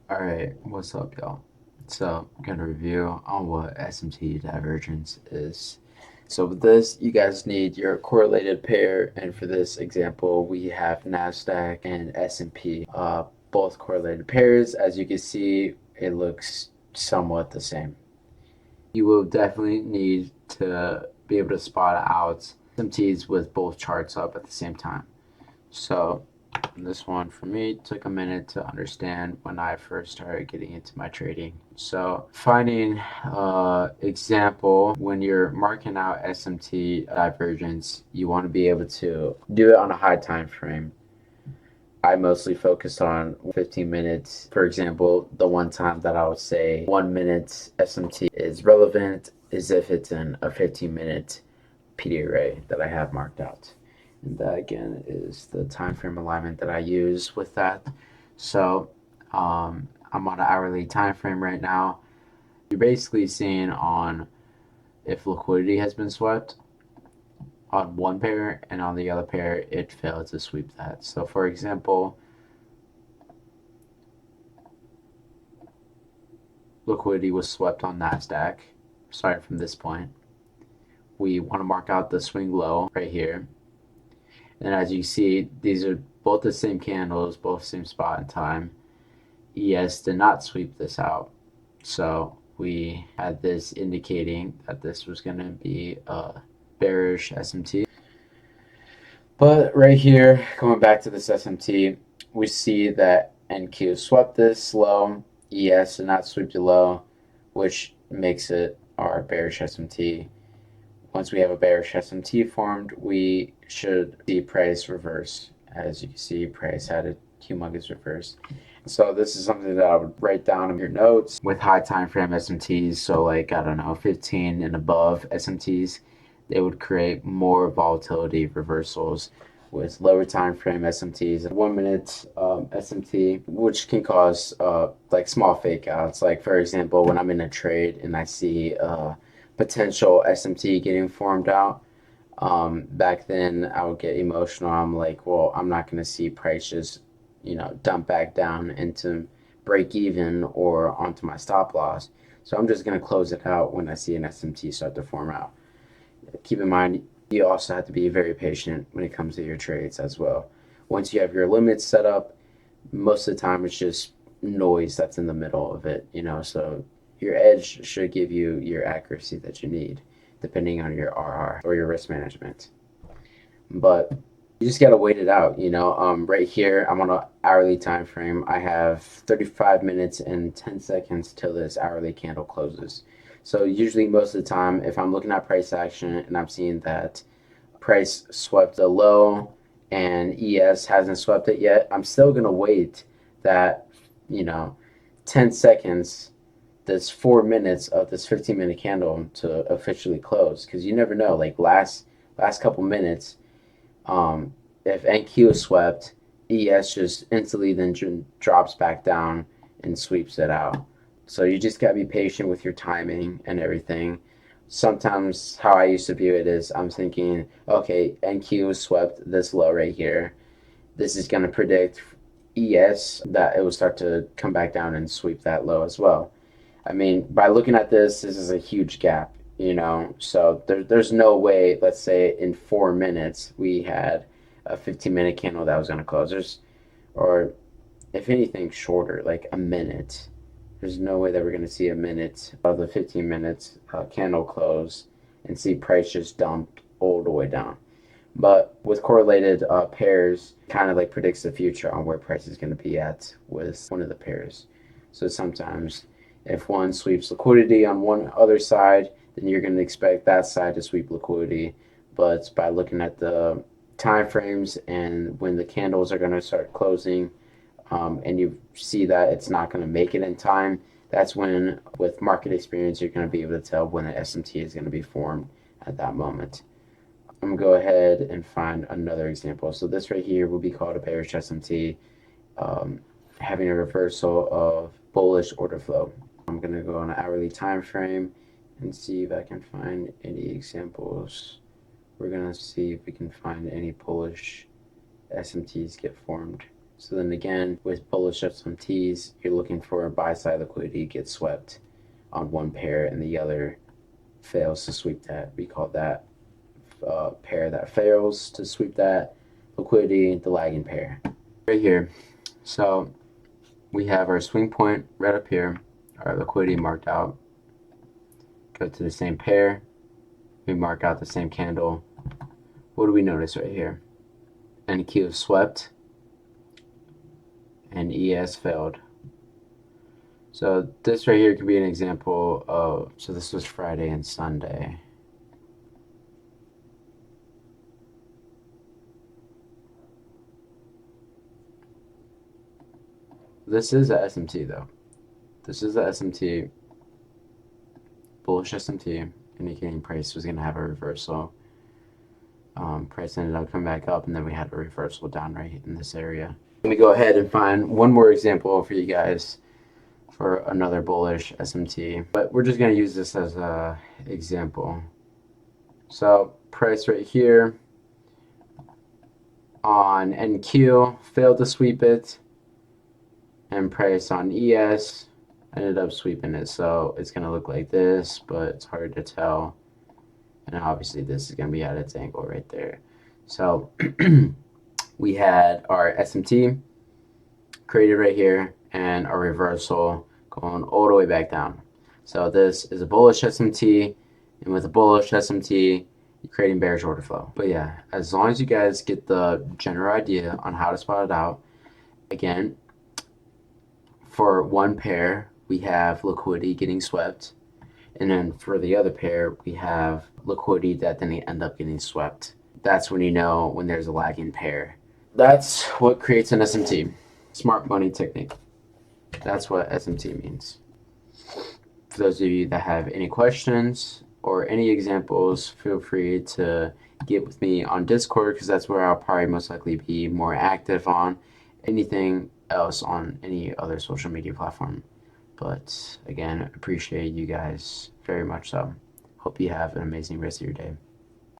Alright, what's up, y'all? So, I'm gonna review on what SMT divergence is. So, with this, you guys need your correlated pair, and for this example, we have NASDAQ and S&P, both correlated pairs. As you can see, it looks somewhat the same. You will definitely need to be able to spot out SMTs with both charts up at the same time. So, this one for me took a minute to understand when I first started getting into my trading. So finding example, when you're marking out SMT divergence, you want to be able to do it on a high time frame. I mostly focus on 15 minutes. For example, the one time that I would say 1 minute SMT is relevant is if it's in a 15-minute PD array that I have marked out. And that again is the time frame alignment that I use with that. So I'm on an hourly time frame right now. You're basically seeing on if liquidity has been swept on one pair and on the other pair it failed to sweep that. So for example, liquidity was swept on NASDAQ starting from this point. We want to mark out the swing low right here. And as you see, these are both the same candles, both same spot in time. ES did not sweep this out. So we had this indicating that this was going to be a bearish SMT. But right here, going back to this SMT, we see that NQ swept this low, ES did not sweep the low, which makes it our bearish SMT. Once we have a bearish SMT formed, we should see price reverse. As you can see, price had a humongous reverse. So this is something that I would write down in your notes with high time frame SMTs. So like, I don't know, 15 and above SMTs, they would create more volatility reversals. With lower time frame SMTs, 1 minute SMT, which can cause like small fake outs. Like for example, when I'm in a trade and I see potential SMT getting formed out, back then I would get emotional. I'm like, well, I'm not going to see price just, dump back down into break even or onto my stop loss. So I'm just going to close it out when I see an SMT start to form out. Keep in mind, you also have to be very patient when it comes to your trades as well. Once you have your limits set up, most of the time it's just noise that's in the middle of it, so your edge should give you your accuracy that you need depending on your RR or your risk management. But you just gotta wait it out, right here I'm on an hourly time frame. I have 35 minutes and 10 seconds till this hourly candle closes. So usually most of the time if I'm looking at price action and I'm seeing that price swept a low and ES hasn't swept it yet, I'm still gonna wait that, you know 10 seconds, this 4 minutes of this 15-minute candle to officially close, because you never know, like last couple minutes, if NQ is swept, ES just instantly then drops back down and sweeps it out. So you just gotta be patient with your timing and everything. Sometimes how I used to view it is I'm thinking, okay, NQ swept this low right here. This is gonna predict ES that it will start to come back down and sweep that low as well. I mean, by looking at this is a huge gap, so there's no way, let's say in 4 minutes, we had a 15-minute candle that was going to close. Or if anything, shorter, like a minute. There's no way that we're going to see a minute of the 15 minutes candle close and see price just dump all the way down. But with correlated pairs, kind of like predicts the future on where price is going to be at with one of the pairs. So sometimes if one sweeps liquidity on one other side, then you're going to expect that side to sweep liquidity. But by looking at the time frames and when the candles are going to start closing, and you see that it's not going to make it in time, that's when, with market experience, you're going to be able to tell when the SMT is going to be formed at that moment. I'm going to go ahead and find another example. So this right here will be called a bearish SMT, having a reversal of bullish order flow. I'm going to go on an hourly time frame and see if I can find any examples. We're going to see if we can find any bullish SMTs get formed. So then again, with bullish SMTs, you're looking for a buy side liquidity get swept on one pair and the other fails to sweep that. We call that pair that fails to sweep that liquidity, the lagging pair. Right here. So we have our swing point right up here, our liquidity marked out. Go to the same pair, we mark out the same candle. What do we notice right here? NQ swept and ES failed. So this right here could be an example of, so this was Friday and Sunday. This is a SMT though. This is a SMT, bullish SMT, indicating price was going to have a reversal. Price ended up coming back up, and then we had a reversal down right in this area. Let me go ahead and find one more example for you guys for another bullish SMT, but we're just going to use this as an example. So price right here on NQ failed to sweep it, and price on ES ended up sweeping it. So it's going to look like this, but it's hard to tell. And obviously this is going to be at its angle right there. So we had our SMT created right here and a reversal going all the way back down. So this is a bullish SMT, and with a bullish SMT, you're creating bearish order flow. But yeah, as long as you guys get the general idea on how to spot it out, again, for one pair, we have liquidity getting swept. And then for the other pair, we have liquidity that then end up getting swept. That's when you know when there's a lagging pair. That's what creates an SMT. Smart money technique. That's what SMT means. For those of you that have any questions or any examples, feel free to get with me on Discord, because that's where I'll probably most likely be more active on. Anything else on any other social media platform. But again, appreciate you guys very much so. Hope you have an amazing rest of your day.